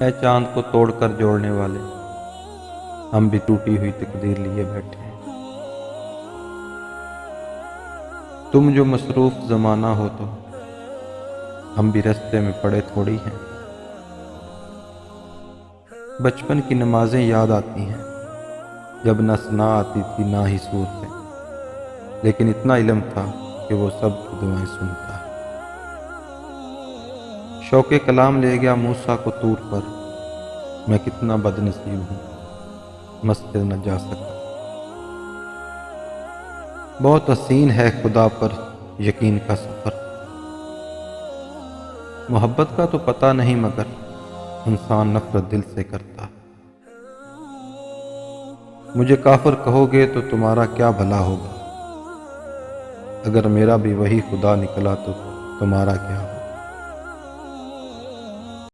اے چاند کو توڑ کر جوڑنے والے، ہم بھی ٹوٹی ہوئی تقدیر لیے بیٹھے ہیں۔ تم جو مصروف زمانہ ہو تو ہم بھی رستے میں پڑے تھوڑی ہیں۔ بچپن کی نمازیں یاد آتی ہیں، جب نہ ثنا آتی تھی نہ ہی صورتیں، لیکن اتنا علم تھا کہ وہ سب کی دعائیں سنتا ہے۔ شوق کلام لے گیا موسیٰ کو طور پر، میں کتنا بد نصیب ہوں مسجد نہ جا سکا۔ بہت حسین ہے خدا پر یقین کا سفر، محبت کا تو پتہ نہیں مگر انسان نفرت دل سے کرتا۔ مجھے کافر کہو گے تو تمہارا کیا بھلا ہوگا، اگر میرا بھی وہی خدا نکلا تو تمہارا کیا ہوگا۔